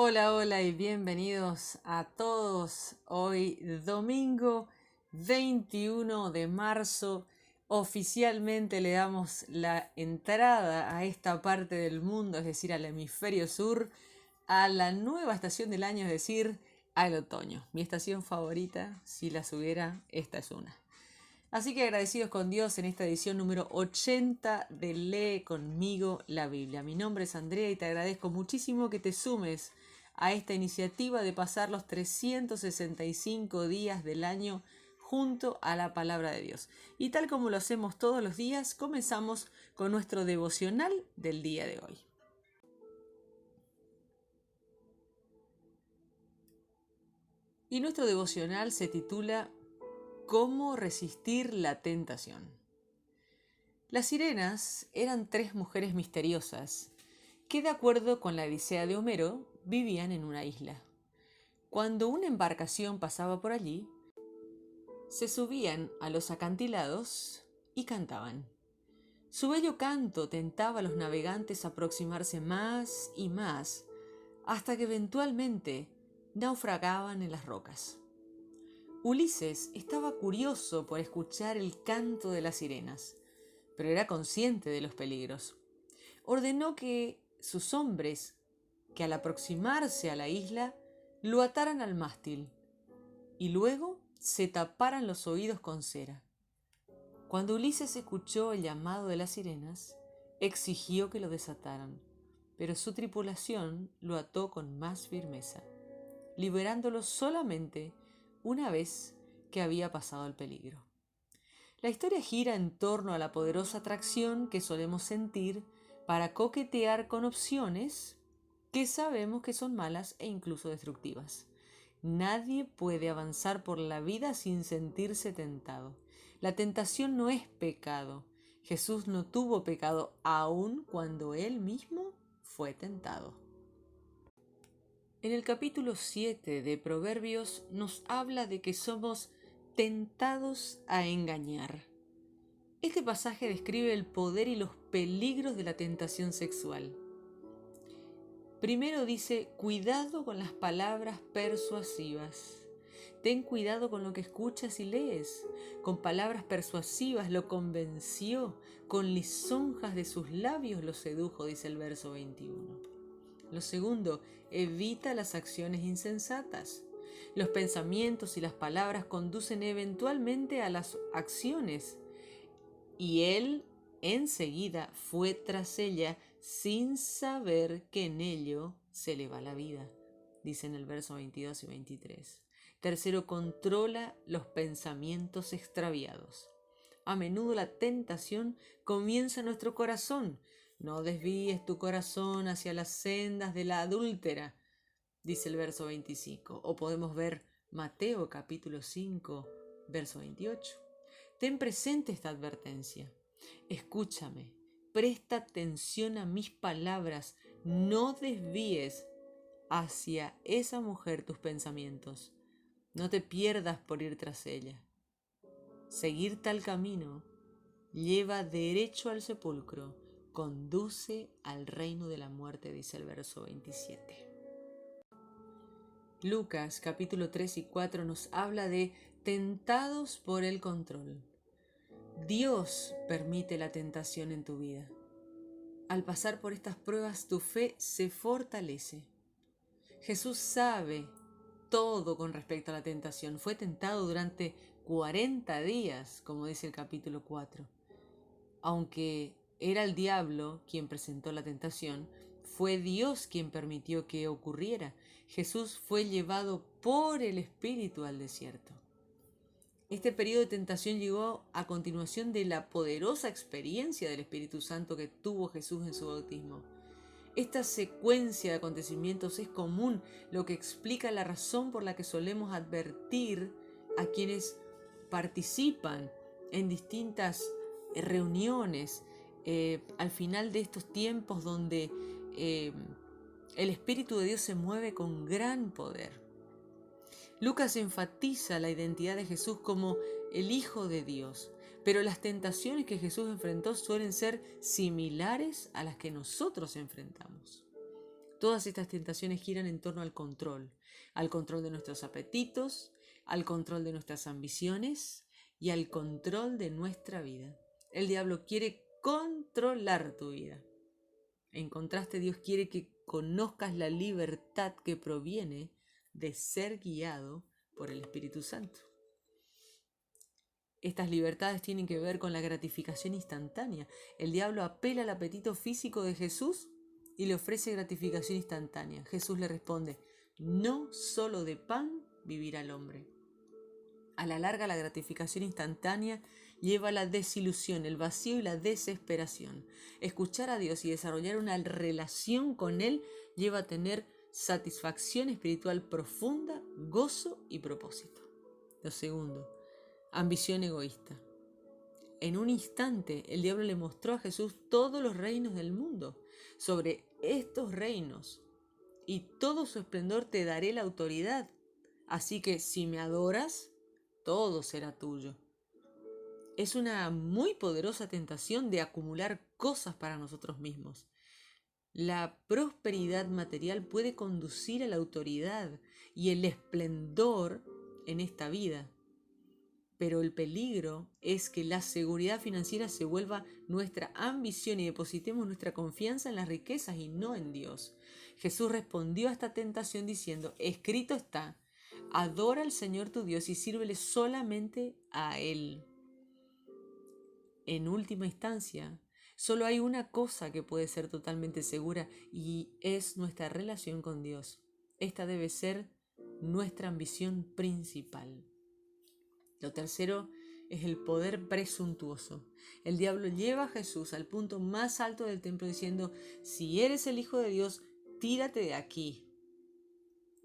Hola, hola y bienvenidos a todos. Hoy domingo 21 de marzo oficialmente le damos la entrada a esta parte del mundo, es decir, al hemisferio sur, a la nueva estación del año, es decir, al otoño. Mi estación favorita, si las hubiera, esta es una. Así que agradecidos con Dios en esta edición número 80 de Lee conmigo la Biblia. Mi nombre es Andrea y te agradezco muchísimo que te sumes a esta iniciativa de pasar los 365 días del año junto a la palabra de Dios. Y tal como lo hacemos todos los días, comenzamos con nuestro devocional del día de hoy. Y nuestro devocional se titula ¿Cómo resistir la tentación? Las sirenas eran tres mujeres misteriosas que, de acuerdo con la Odisea de Homero, vivían en una isla. Cuando una embarcación pasaba por allí, se subían a los acantilados y cantaban. Su bello canto tentaba a los navegantes a aproximarse más y más, hasta que eventualmente naufragaban en las rocas. Ulises estaba curioso por escuchar el canto de las sirenas, pero era consciente de los peligros. Ordenó que sus hombres, que al aproximarse a la isla, lo ataran al mástil y luego se taparan los oídos con cera. Cuando Ulises escuchó el llamado de las sirenas, exigió que lo desataran, pero su tripulación lo ató con más firmeza, liberándolo solamente una vez que había pasado el peligro. La historia gira en torno a la poderosa atracción que solemos sentir para coquetear con opciones que sabemos que son malas e incluso destructivas. Nadie puede avanzar por la vida sin sentirse tentado. La tentación no es pecado. Jesús no tuvo pecado aun cuando él mismo fue tentado. En el capítulo 7 de Proverbios nos habla de que somos tentados a engañar. Este pasaje describe el poder y los peligros de la tentación sexual. Primero dice, cuidado con las palabras persuasivas. Ten cuidado con lo que escuchas y lees. Con palabras persuasivas lo convenció, con lisonjas de sus labios lo sedujo, dice el verso 21. Lo segundo, evita las acciones insensatas. Los pensamientos y las palabras conducen eventualmente a las acciones. Y él enseguida fue tras ella sin saber que en ello se le va la vida, dice en el verso 22 y 23. Tercero, controla los pensamientos extraviados. A menudo la tentación comienza en nuestro corazón. No desvíes tu corazón hacia las sendas de la adúltera, dice el verso 25. O podemos ver Mateo capítulo 5, verso 28. Ten presente esta advertencia. Escúchame, presta atención a mis palabras, no desvíes hacia esa mujer tus pensamientos. No te pierdas por ir tras ella. Seguir tal camino lleva derecho al sepulcro, conduce al reino de la muerte, dice el verso 27. Lucas capítulo 3 y 4 nos habla de tentados por el control. Dios permite la tentación en tu vida. Al pasar por estas pruebas, tu fe se fortalece. Jesús sabe todo con respecto a la tentación. Fue tentado durante 40 días, como dice el capítulo 4. Aunque era el diablo quien presentó la tentación, fue Dios quien permitió que ocurriera. Jesús fue llevado por el Espíritu al desierto. Este periodo de tentación llegó a continuación de la poderosa experiencia del Espíritu Santo que tuvo Jesús en su bautismo. Esta secuencia de acontecimientos es común, lo que explica la razón por la que solemos advertir a quienes participan en distintas reuniones al final de estos tiempos donde el Espíritu de Dios se mueve con gran poder. Lucas enfatiza la identidad de Jesús como el Hijo de Dios, pero las tentaciones que Jesús enfrentó suelen ser similares a las que nosotros enfrentamos. Todas estas tentaciones giran en torno al control de nuestros apetitos, al control de nuestras ambiciones y al control de nuestra vida. El diablo quiere controlar tu vida. En contraste, Dios quiere que conozcas la libertad que proviene de ser guiado por el Espíritu Santo. Estas libertades tienen que ver con la gratificación instantánea. El diablo apela al apetito físico de Jesús y le ofrece gratificación instantánea. Jesús le responde: no solo de pan vivirá el hombre. A la larga, la gratificación instantánea lleva a la desilusión, el vacío y la desesperación. Escuchar a Dios y desarrollar una relación con Él lleva a tener satisfacción espiritual profunda, gozo y propósito. Lo segundo, ambición egoísta. En un instante, el diablo le mostró a Jesús todos los reinos del mundo. Sobre estos reinos y todo su esplendor te daré la autoridad. Así que si me adoras, todo será tuyo. Es una muy poderosa tentación de acumular cosas para nosotros mismos. La prosperidad material puede conducir a la autoridad y el esplendor en esta vida. Pero el peligro es que la seguridad financiera se vuelva nuestra ambición y depositemos nuestra confianza en las riquezas y no en Dios. Jesús respondió a esta tentación diciendo: escrito está, adora al Señor tu Dios y sírvele solamente a Él. En última instancia, solo hay una cosa que puede ser totalmente segura y es nuestra relación con Dios. Esta debe ser nuestra ambición principal. Lo tercero es el poder presuntuoso. El diablo lleva a Jesús al punto más alto del templo diciendo: si eres el Hijo de Dios, tírate de aquí.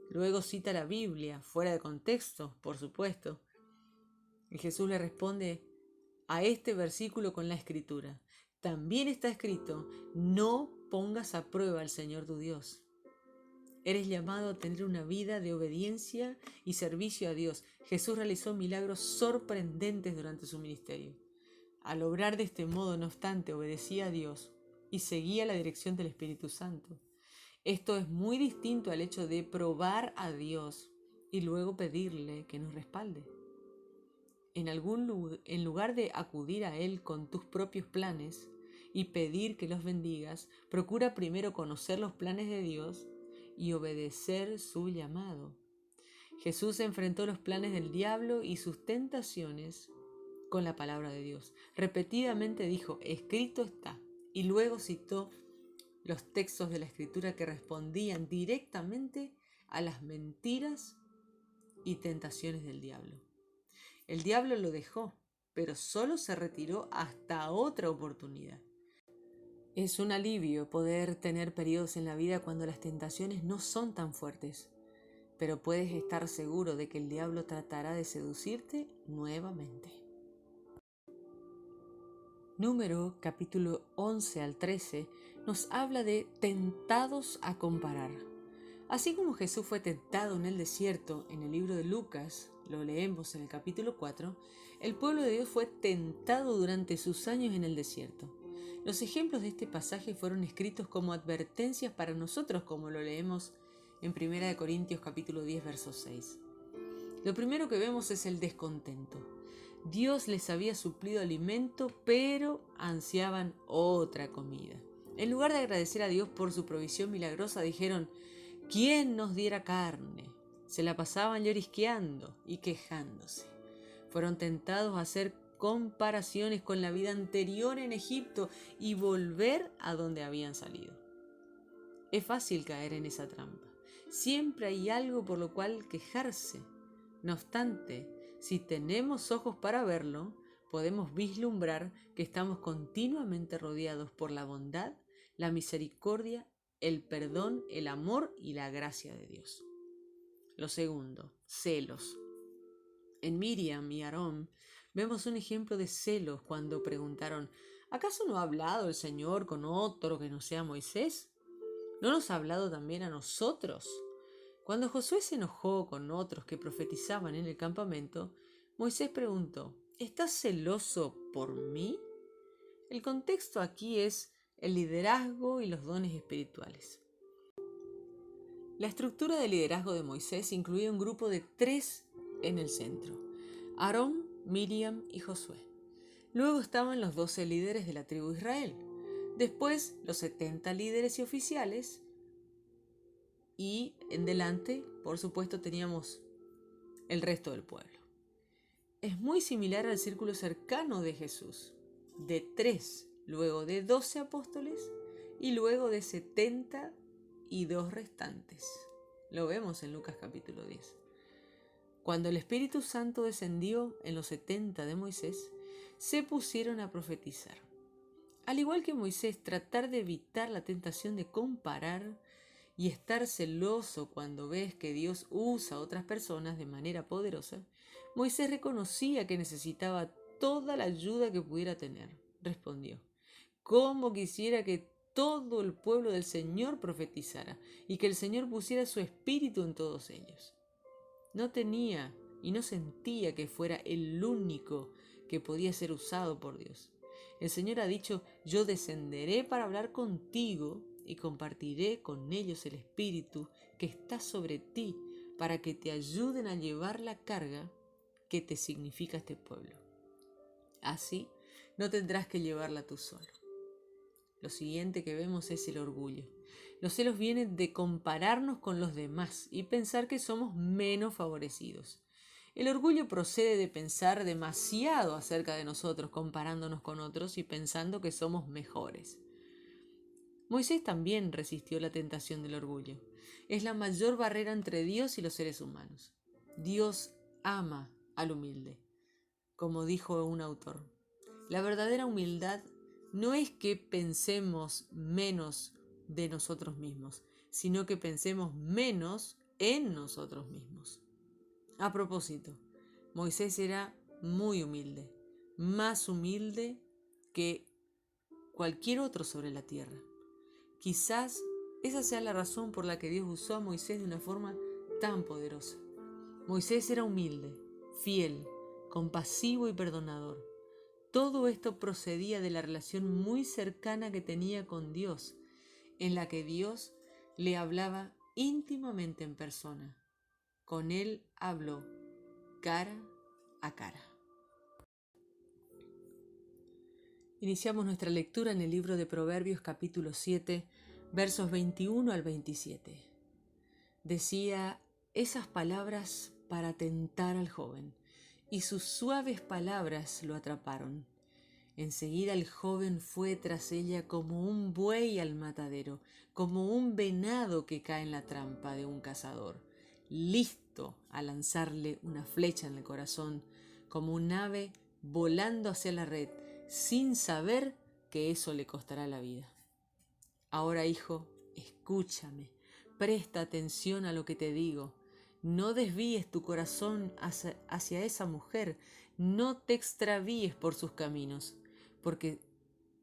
Luego cita la Biblia, fuera de contexto, por supuesto. Y Jesús le responde a este versículo con la escritura: también está escrito, no pongas a prueba al Señor tu Dios. Eres llamado a tener una vida de obediencia y servicio a Dios. Jesús realizó milagros sorprendentes durante su ministerio. Al obrar de este modo, no obstante, obedecía a Dios y seguía la dirección del Espíritu Santo. Esto es muy distinto al hecho de probar a Dios y luego pedirle que nos respalde. En lugar de acudir a Él con tus propios planes y pedir que los bendigas, procura primero conocer los planes de Dios y obedecer su llamado. Jesús enfrentó los planes del diablo y sus tentaciones con la palabra de Dios. Repetidamente dijo: escrito está, y luego citó los textos de la Escritura que respondían directamente a las mentiras y tentaciones del diablo. El diablo lo dejó, pero solo se retiró hasta otra oportunidad. Es un alivio poder tener periodos en la vida cuando las tentaciones no son tan fuertes, pero puedes estar seguro de que el diablo tratará de seducirte nuevamente. Número capítulo 11 al 13 nos habla de tentados a comparar. Así como Jesús fue tentado en el desierto, en el libro de Lucas, lo leemos en el capítulo 4, el pueblo de Dios fue tentado durante sus años en el desierto. Los ejemplos de este pasaje fueron escritos como advertencias para nosotros, como lo leemos en 1 Corintios capítulo 10, verso 6. Lo primero que vemos es el descontento. Dios les había suplido alimento, pero ansiaban otra comida. En lugar de agradecer a Dios por su provisión milagrosa, dijeron: ¿quién nos diera carne? Se la pasaban llorisqueando y quejándose. Fueron tentados a hacer comparaciones con la vida anterior en Egipto y volver a donde habían salido. Es fácil caer en esa trampa. Siempre hay algo por lo cual quejarse. No obstante, si tenemos ojos para verlo, podemos vislumbrar que estamos continuamente rodeados por la bondad, la misericordia, el perdón, el amor y la gracia de Dios. Lo segundo, celos. En Miriam y Aarón vemos un ejemplo de celos cuando preguntaron: ¿acaso no ha hablado el Señor con otro que no sea Moisés? ¿No nos ha hablado también a nosotros? Cuando Josué se enojó con otros que profetizaban en el campamento, Moisés preguntó: ¿estás celoso por mí? El contexto aquí es el liderazgo y los dones espirituales. La estructura de liderazgo de Moisés incluía un grupo de 3 en el centro: Aarón, Miriam y Josué. Luego estaban los 12 líderes de la tribu de Israel. Después los 70 líderes y oficiales. Y en delante, por supuesto, teníamos el resto del pueblo. Es muy similar al círculo cercano de Jesús, de 3, luego de 12 apóstoles y luego de 72 restantes. Lo vemos en Lucas capítulo 10. Cuando el Espíritu Santo descendió en los 70 de Moisés, se pusieron a profetizar. Al igual que Moisés, tratar de evitar la tentación de comparar y estar celoso cuando ves que Dios usa a otras personas de manera poderosa, Moisés reconocía que necesitaba toda la ayuda que pudiera tener. Respondió: «¿Cómo quisiera que todo el pueblo del Señor profetizara y que el Señor pusiera su espíritu en todos ellos?» No tenía y no sentía que fuera el único que podía ser usado por Dios. El Señor ha dicho: «Yo descenderé para hablar contigo y compartiré con ellos el espíritu que está sobre ti, para que te ayuden a llevar la carga que te significa este pueblo. Así no tendrás que llevarla tú solo». Lo siguiente que vemos es el orgullo. Los celos vienen de compararnos con los demás y pensar que somos menos favorecidos. El orgullo procede de pensar demasiado acerca de nosotros, comparándonos con otros y pensando que somos mejores. Moisés también resistió la tentación del orgullo. Es la mayor barrera entre Dios y los seres humanos. Dios ama al humilde. Como dijo un autor, la verdadera humildad no es que pensemos menos de nosotros mismos, sino que pensemos menos en nosotros mismos. A propósito, Moisés era muy humilde, más humilde que cualquier otro sobre la tierra. Quizás esa sea la razón por la que Dios usó a Moisés de una forma tan poderosa. Moisés era humilde, fiel, compasivo y perdonador. Todo esto procedía de la relación muy cercana que tenía con Dios, en la que Dios le hablaba íntimamente en persona. Con él habló cara a cara. Iniciamos nuestra lectura en el libro de Proverbios capítulo 7, versos 21 al 27. Decía esas palabras para tentar al joven, y sus suaves palabras lo atraparon. Enseguida el joven fue tras ella como un buey al matadero, como un venado que cae en la trampa de un cazador, listo a lanzarle una flecha en el corazón, como un ave volando hacia la red, sin saber que eso le costará la vida. Ahora, hijo, escúchame, presta atención a lo que te digo. No desvíes tu corazón hacia esa mujer, no te extravíes por sus caminos, porque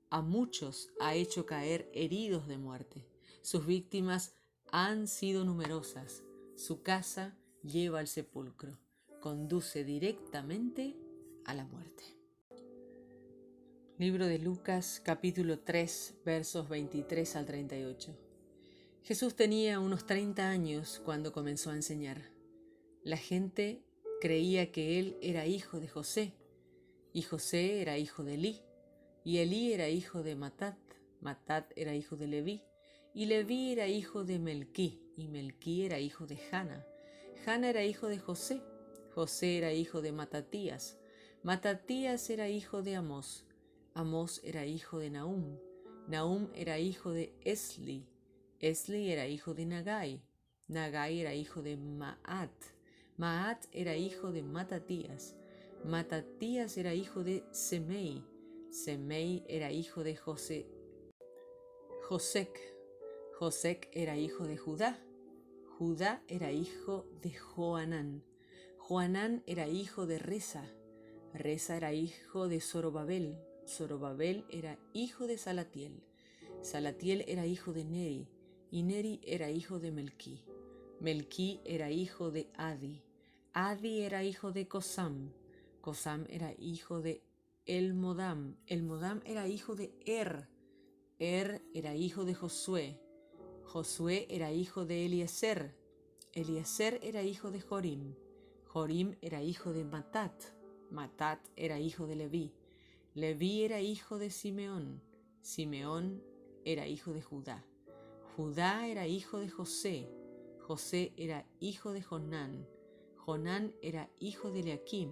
a muchos ha hecho caer heridos de muerte. Sus víctimas han sido numerosas, su casa lleva al sepulcro, conduce directamente a la muerte. Libro de Lucas, capítulo 3, versos 23 al 38. Jesús tenía unos 30 años cuando comenzó a enseñar. La gente creía que él era hijo de José, y José era hijo de Elí, y Elí era hijo de Matat, Matat era hijo de Leví, y Leví era hijo de Melquí, y Melquí era hijo de Jana, Jana era hijo de José, José era hijo de Matatías, Matatías era hijo de Amós, Amós era hijo de Nahum, Nahum era hijo de Esli, Esli era hijo de Nagai, Nagai era hijo de Maat, Maat era hijo de Matatías, Matatías era hijo de Semei, Semei era hijo de Josec, Josec era hijo de Judá, Judá era hijo de Joanán, Joanán era hijo de Resa, Resa era hijo de Zorobabel, Zorobabel era hijo de Salatiel, Salatiel era hijo de Neri, y Neri era hijo de Melquí, Melquí era hijo de Adi, Adi era hijo de Cosam, Cosam era hijo de Elmodam, Elmodam era hijo de Er era hijo de Josué, Josué era hijo de Eliezer. Eliezer era hijo de Jorim. Jorim era hijo de Matat. Matat era hijo de Leví. Leví era hijo de Simeón. Simeón era hijo de Judá. Judá era hijo de José. José era hijo de Jonán. Jonán era hijo de Eliakim.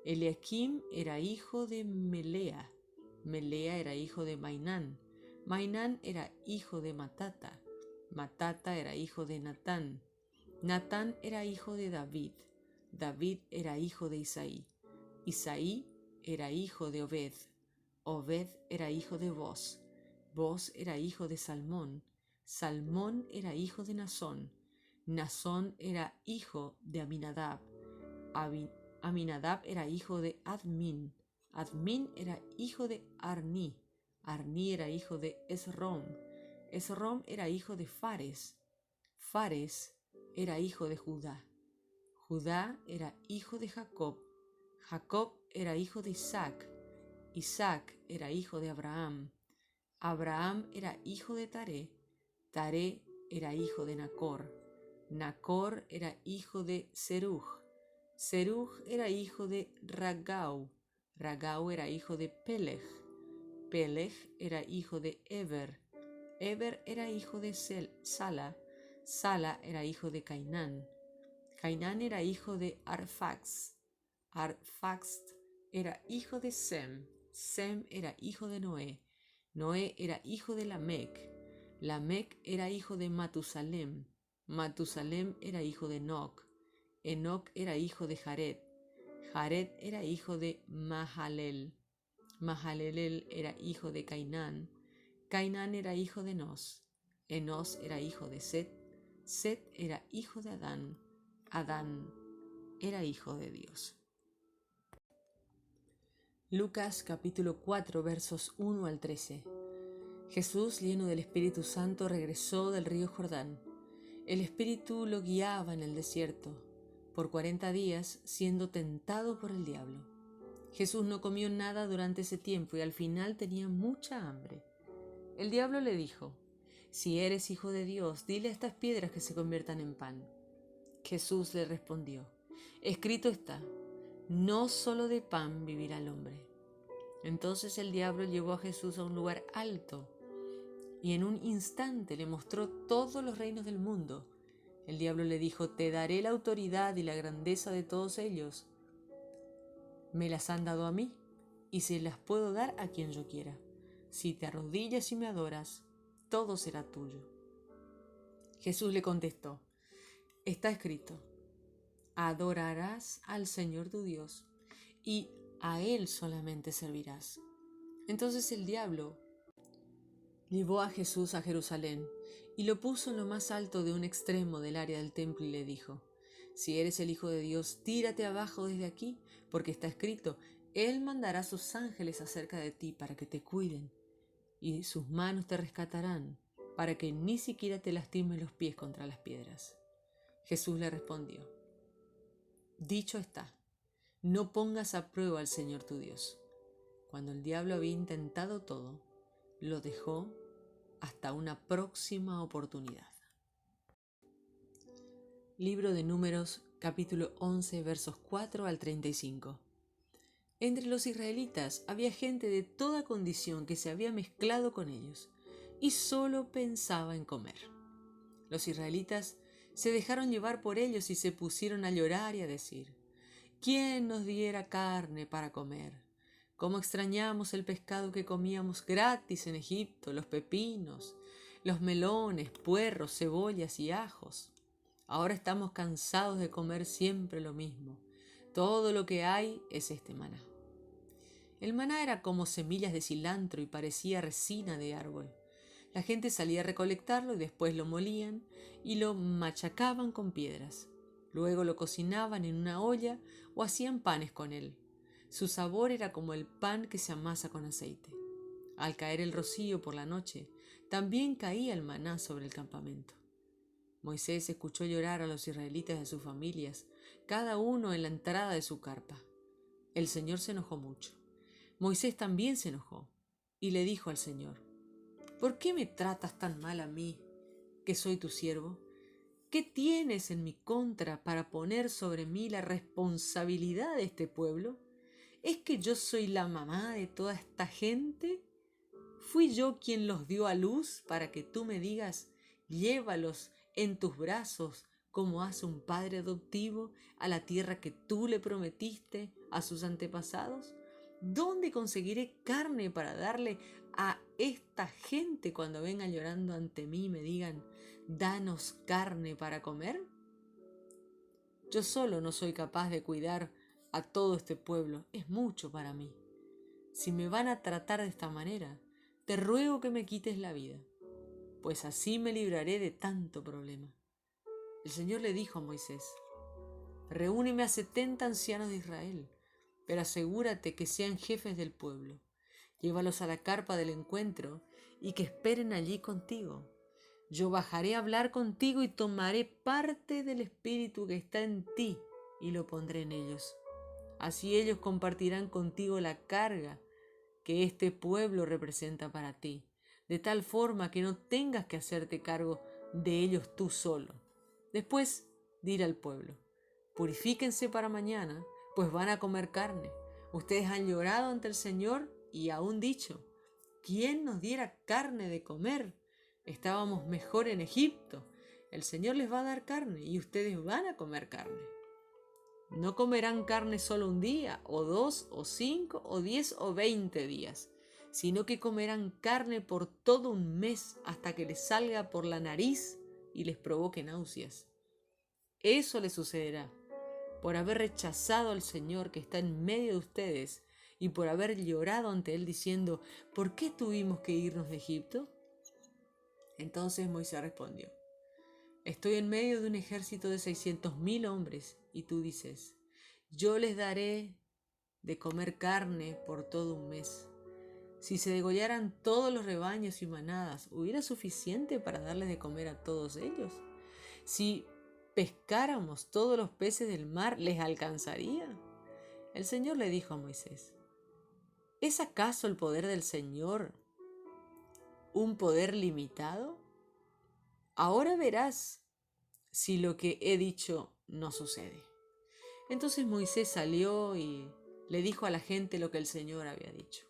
Eliakim era hijo de Melea. Melea era hijo de Mainán. Mainán era hijo de Matata. Matata era hijo de Natán. Natán era hijo de David. David era hijo de Isaí. Isaí era hijo de Obed. Obed era hijo de Boz. Boz era hijo de Salmón. Salmón era hijo de Nasón. Nasón era hijo de Aminadab. Aminadab era hijo de Admin. Admin era hijo de Arní. Arní era hijo de Esrom. Esrom era hijo de Fares. Fares era hijo de Judá. Judá era hijo de Jacob. Jacob era hijo de Isaac. Isaac era hijo de Abraham. Abraham era hijo de Taré. Taré era hijo de Nacor. Nacor era hijo de Serug. Serug era hijo de Ragau. Ragau era hijo de Peleg. Peleg era hijo de Eber. Eber era hijo de Sala. Sala era hijo de Cainán. Cainán era hijo de Arfax. Arfax era hijo de Sem. Sem era hijo de Noé. Noé era hijo de Lamec. Lamec era hijo de Matusalem. Matusalem era hijo de Enoc. Enoc era hijo de Jared. Jared era hijo de Mahalalel. Mahalalel era hijo de Cainán. Cainán era hijo de Enos. Enos era hijo de Set. Set era hijo de Adán. Adán era hijo de Dios. Lucas capítulo 4 versos 1 al 13. Jesús, lleno del Espíritu Santo, regresó del río Jordán. El Espíritu lo guiaba en el desierto, por 40 días, siendo tentado por el diablo. Jesús no comió nada durante ese tiempo y al final tenía mucha hambre. El diablo le dijo: «Si eres hijo de Dios, dile a estas piedras que se conviertan en pan». Jesús le respondió: «Escrito está, no solo de pan vivirá el hombre». Entonces el diablo llevó a Jesús a un lugar alto y en un instante le mostró todos los reinos del mundo. El diablo le dijo: «Te daré la autoridad y la grandeza de todos ellos. Me las han dado a mí y se las puedo dar a quien yo quiera. Si te arrodillas y me adoras, todo será tuyo». Jesús le contestó: «Está escrito, adorarás al Señor tu Dios y a Él solamente servirás». Entonces el diablo llevó a Jesús a Jerusalén y lo puso en lo más alto de un extremo del área del templo y le dijo: «Si eres el Hijo de Dios, tírate abajo desde aquí, porque está escrito, Él mandará a sus ángeles acerca de ti para que te cuiden, y sus manos te rescatarán, para que ni siquiera te lastimes los pies contra las piedras». Jesús le respondió: «Dicho está, no pongas a prueba al Señor tu Dios». Cuando el diablo había intentado todo, lo dejó hasta una próxima oportunidad. Libro de Números, capítulo 11, versos 4 al 35. Entre los israelitas había gente de toda condición que se había mezclado con ellos y solo pensaba en comer. Los israelitas se dejaron llevar por ellos y se pusieron a llorar y a decir: «¿Quién nos diera carne para comer? Cómo extrañamos el pescado que comíamos gratis en Egipto, los pepinos, los melones, puerros, cebollas y ajos. Ahora estamos cansados de comer siempre lo mismo. Todo lo que hay es este maná». El maná era como semillas de cilantro y parecía resina de árbol. La gente salía a recolectarlo y después lo molían y lo machacaban con piedras. Luego lo cocinaban en una olla o hacían panes con él. Su sabor era como el pan que se amasa con aceite. Al caer el rocío por la noche, también caía el maná sobre el campamento. Moisés escuchó llorar a los israelitas de sus familias, cada uno en la entrada de su carpa. El Señor se enojó mucho. Moisés también se enojó y le dijo al Señor: «¿Por qué me tratas tan mal a mí que soy tu siervo? ¿Qué tienes en mi contra para poner sobre mí la responsabilidad de este pueblo? ¿Es que yo soy la mamá de toda esta gente? ¿Fui yo quien los dio a luz para que tú me digas, llévalos en tus brazos como hace un padre adoptivo a la tierra que tú le prometiste a sus antepasados? ¿Dónde conseguiré carne para darle a esta gente cuando vengan llorando ante mí y me digan, danos carne para comer? Yo solo no soy capaz de cuidar a todo este pueblo, es mucho para mí. Si me van a tratar de esta manera, te ruego que me quites la vida, pues así me libraré de tanto problema. El Señor le dijo a Moisés, reúneme a 70 ancianos de Israel, pero asegúrate que sean jefes del pueblo. Llévalos a la carpa del encuentro y que esperen allí contigo. Yo bajaré a hablar contigo y tomaré parte del espíritu que está en ti y lo pondré en ellos. Así ellos compartirán contigo la carga que este pueblo representa para ti, de tal forma que no tengas que hacerte cargo de ellos tú solo. Después, diré al pueblo, purifíquense para mañana, pues van a comer carne. Ustedes han llorado ante el Señor y aún dicho, ¿quién nos diera carne de comer? Estábamos mejor en Egipto. El Señor les va a dar carne y ustedes van a comer carne. No comerán carne solo un día, o 2, o 5, o 10, o 20 días, sino que comerán carne por todo un mes hasta que les salga por la nariz y les provoque náuseas. Eso les sucederá por haber rechazado al Señor que está en medio de ustedes y por haber llorado ante Él diciendo, ¿por qué tuvimos que irnos de Egipto? Entonces Moisés respondió, estoy en medio de un ejército de 600,000 hombres y tú dices, yo les daré de comer carne por todo un mes. Si se degollaran todos los rebaños y manadas, ¿hubiera suficiente para darles de comer a todos ellos? Si pescáramos todos los peces del mar, ¿les alcanzaría? El Señor le dijo a Moisés, ¿es acaso el poder del Señor un poder limitado? Ahora verás si lo que he dicho no sucede. Entonces Moisés salió y le dijo a la gente lo que el Señor había dicho.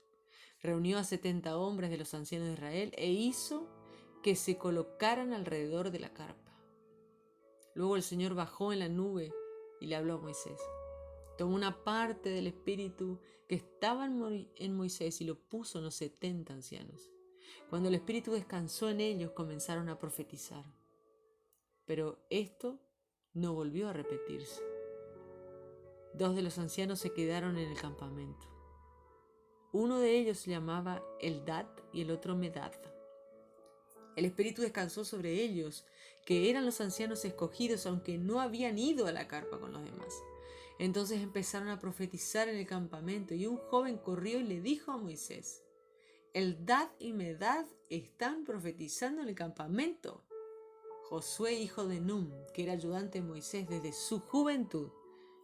Reunió a 70 hombres de los ancianos de Israel e hizo que se colocaran alrededor de la carpa. Luego el Señor bajó en la nube y le habló a Moisés. Tomó una parte del espíritu que estaba en Moisés y lo puso en los 70 ancianos. Cuando el espíritu descansó en ellos, comenzaron a profetizar. Pero esto no volvió a repetirse. 2 de los ancianos se quedaron en el campamento. Uno de ellos se llamaba Eldad y el otro Medad. El espíritu descansó sobre ellos, que eran los ancianos escogidos, aunque no habían ido a la carpa con los demás. Entonces empezaron a profetizar en el campamento y un joven corrió y le dijo a Moisés, Eldad y Medad están profetizando en el campamento. Josué, hijo de Nun, que era ayudante de Moisés desde su juventud,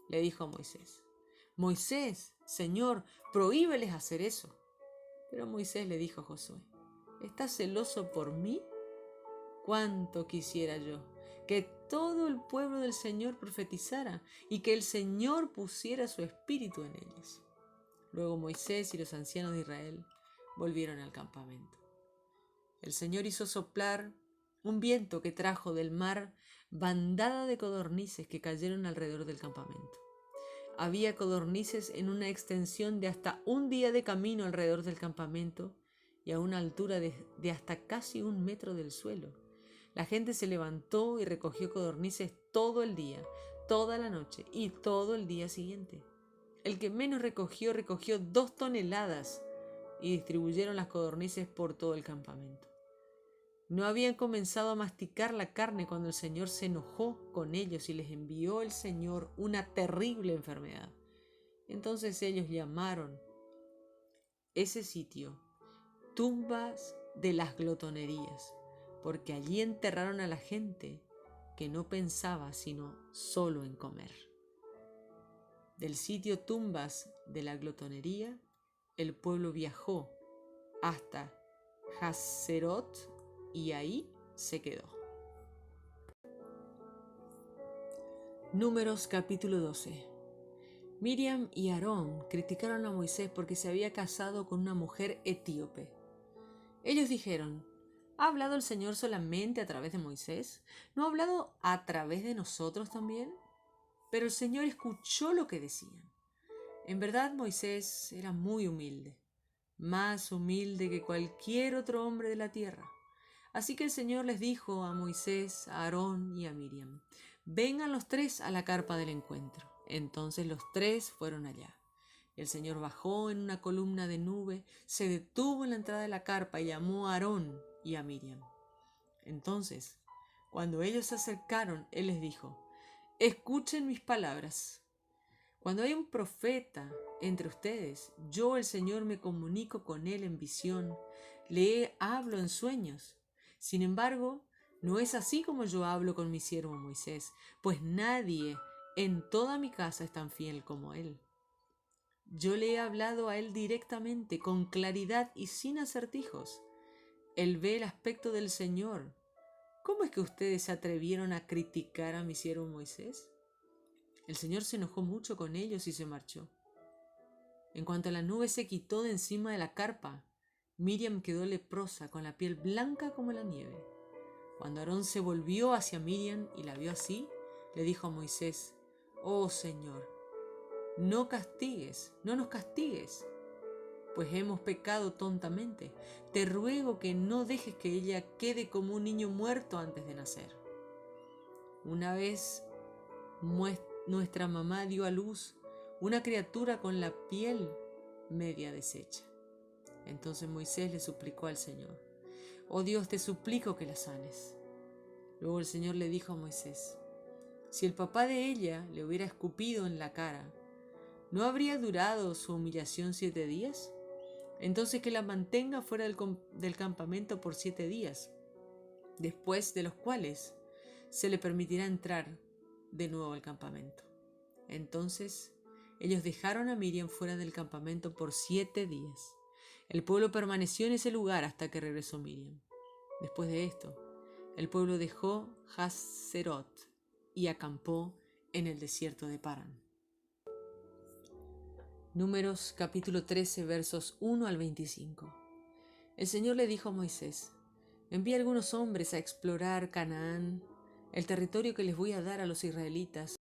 le dijo a Moisés, Moisés, Señor, prohíbeles hacer eso. Pero Moisés le dijo a Josué, ¿estás celoso por mí? Cuánto quisiera yo que todo el pueblo del Señor profetizara y que el Señor pusiera su espíritu en ellos. Luego Moisés y los ancianos de Israel volvieron al campamento. El Señor hizo soplar un viento que trajo del mar bandada de codornices que cayeron alrededor del campamento. Había codornices en una extensión de hasta un día de camino alrededor del campamento y a una altura de hasta casi 1 metro del suelo. La gente se levantó y recogió codornices todo el día, toda la noche y todo el día siguiente. El que menos recogió 2 toneladas y distribuyeron las codornices por todo el campamento. No habían comenzado a masticar la carne cuando el Señor se enojó con ellos y les envió el Señor una terrible enfermedad. Entonces ellos llamaron ese sitio tumbas de las glotonerías, porque allí enterraron a la gente que no pensaba sino solo en comer. Del sitio tumbas de la glotonería, el pueblo viajó hasta Haserot y ahí se quedó. Números capítulo 12. Miriam y Aarón criticaron a Moisés porque se había casado con una mujer etíope. Ellos dijeron: ¿ha hablado el Señor solamente a través de Moisés? ¿No ha hablado a través de nosotros también? Pero el Señor escuchó lo que decían. En verdad, Moisés era muy humilde, más humilde que cualquier otro hombre de la tierra. Así que el Señor les dijo a Moisés, a Aarón y a Miriam: vengan los tres a la carpa del encuentro. Entonces los tres fueron allá. El Señor bajó en una columna de nube, se detuvo en la entrada de la carpa y llamó a Aarón y a Miriam. Entonces, cuando ellos se acercaron, Él les dijo: escuchen mis palabras. Cuando hay un profeta entre ustedes, yo, el Señor, me comunico con él en visión, le hablo en sueños. Sin embargo, no es así como yo hablo con mi siervo Moisés, pues nadie en toda mi casa es tan fiel como él. Yo le he hablado a él directamente, con claridad y sin acertijos. Él ve el aspecto del Señor. ¿Cómo es que ustedes se atrevieron a criticar a mi siervo Moisés? El Señor se enojó mucho con ellos y se marchó. En cuanto la nube se quitó de encima de la carpa, Miriam quedó leprosa, con la piel blanca como la nieve. Cuando Aarón se volvió hacia Miriam y la vio así, le dijo a Moisés: oh Señor, no nos castigues, pues hemos pecado tontamente. Te ruego que no dejes que ella quede como un niño muerto antes de nacer. Una vez nuestra mamá dio a luz una criatura con la piel media deshecha. Entonces Moisés le suplicó al Señor: oh Dios, te suplico que la sanes. Luego el Señor le dijo a Moisés: si el papá de ella le hubiera escupido en la cara, ¿no habría durado su humillación 7 días? Entonces que la mantenga fuera del campamento por 7 días, después de los cuales se le permitirá entrar de nuevo al campamento. Entonces ellos dejaron a Miriam fuera del campamento por 7 días. El pueblo permaneció en ese lugar hasta que regresó Miriam. Después de esto, el pueblo dejó Haserot y acampó en el desierto de Parán. Números capítulo 13, versos 1 al 25. El Señor le dijo a Moisés: envía algunos hombres a explorar Canaán, el territorio que les voy a dar a los israelitas.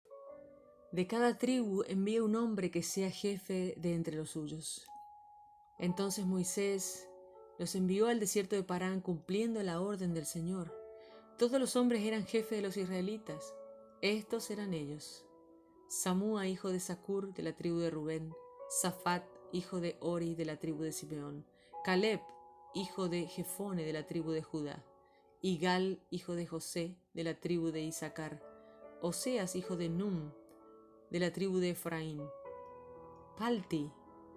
De cada tribu envía un hombre que sea jefe de entre los suyos. Entonces Moisés los envió al desierto de Parán, cumpliendo la orden del Señor. Todos los hombres eran jefes de los israelitas. Estos eran ellos: Samúa, hijo de Zacur, de la tribu de Rubén; Safat, hijo de Ori, de la tribu de Simeón; Caleb, hijo de Jefone, de la tribu de Judá; Igal, hijo de José, de la tribu de Isaacar; Oseas, hijo de Num, de la tribu de Efraín; Palti,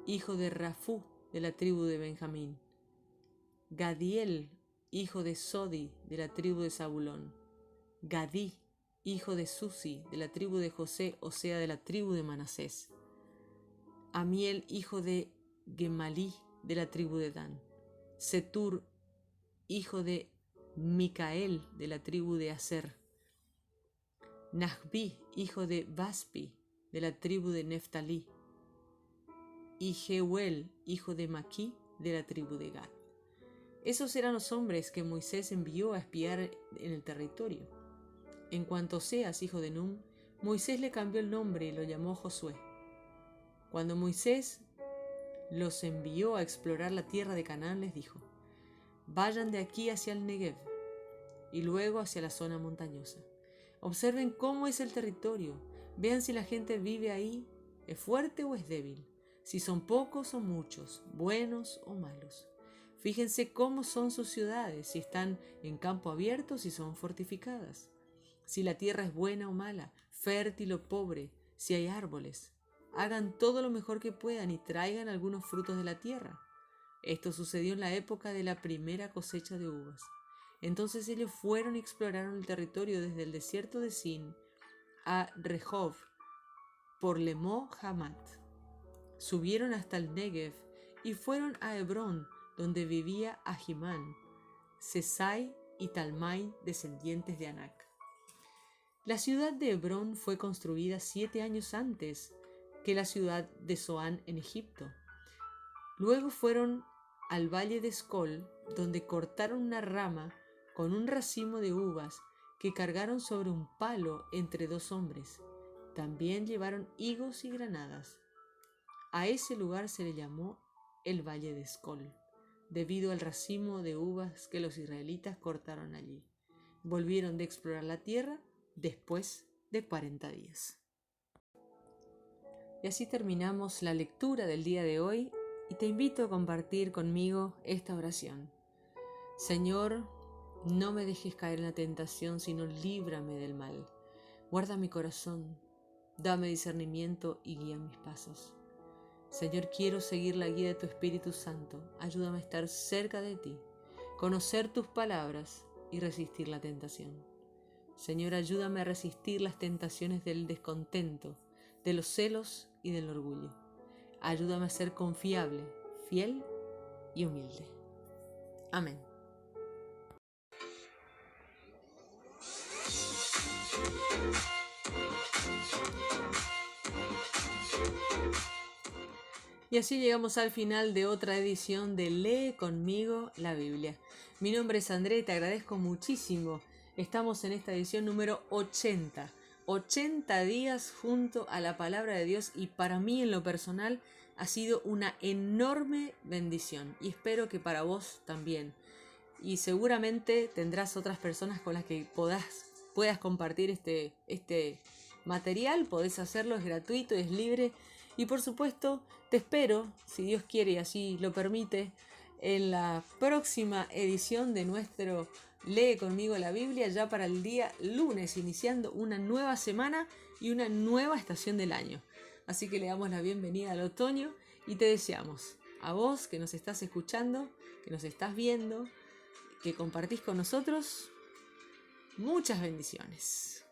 hijo de Rafú, de la tribu de Benjamín; Gadiel, hijo de Sodi, de la tribu de Zabulón; Gadí, hijo de Susi, de la tribu de José, o sea, de la tribu de Manasés; Amiel, hijo de Gemalí, de la tribu de Dan; Setur, hijo de Micael, de la tribu de Aser; Nahbi, hijo de Baspi, de la tribu de Neftalí; y Jeuel, hijo de Maquí, de la tribu de Gad. Esos eran los hombres que Moisés envió a espiar en el territorio. En cuanto a Oseas, hijo de Num, Moisés le cambió el nombre y lo llamó Josué. Cuando Moisés los envió a explorar la tierra de Canaán, les dijo: vayan de aquí hacia el Negev y luego hacia la zona montañosa. Observen cómo es el territorio, vean si la gente vive ahí, es fuerte o es débil, si son pocos o muchos, buenos o malos. Fíjense cómo son sus ciudades, si están en campo abierto, si son fortificadas, si la tierra es buena o mala, fértil o pobre, si hay árboles. Hagan todo lo mejor que puedan y traigan algunos frutos de la tierra. Esto sucedió en la época de la primera cosecha de uvas. Entonces ellos fueron y exploraron el territorio desde el desierto de Sin a Rehov, por Lemó Hamat. Subieron hasta el Negev y fueron a Hebrón, donde vivía Ahimán, Sesai y Talmai, descendientes de Anac. La ciudad de Hebrón fue construida 7 años antes que la ciudad de Zoán en Egipto. Luego fueron al valle de Escol, donde cortaron una rama con un racimo de uvas que cargaron sobre un palo entre 2 hombres. También llevaron higos y granadas. A ese lugar se le llamó el valle de Escol, debido al racimo de uvas que los israelitas cortaron allí. Volvieron de explorar la tierra después de 40 días. Y así terminamos la lectura del día de hoy y te invito a compartir conmigo esta oración. Señor, no me dejes caer en la tentación, sino líbrame del mal. Guarda mi corazón, dame discernimiento y guía mis pasos. Señor, quiero seguir la guía de tu Espíritu Santo. Ayúdame a estar cerca de ti, conocer tus palabras y resistir la tentación. Señor, ayúdame a resistir las tentaciones del descontento, de los celos y del orgullo. Ayúdame a ser confiable, fiel y humilde. Amén. Y así llegamos al final de otra edición de Lee conmigo la Biblia. Mi nombre es André y te agradezco muchísimo. Estamos en esta edición número 80. 80 días junto a la palabra de Dios y para mí en lo personal ha sido una enorme bendición y espero que para vos también. Y seguramente tendrás otras personas con las que puedas compartir este material. Podés hacerlo, es gratuito, es libre. Y por supuesto, te espero, si Dios quiere y así lo permite, en la próxima edición de nuestro Lee conmigo la Biblia, ya para el día lunes, iniciando una nueva semana y una nueva estación del año. Así que le damos la bienvenida al otoño y te deseamos, a vos que nos estás escuchando, que nos estás viendo, que compartís con nosotros, muchas bendiciones.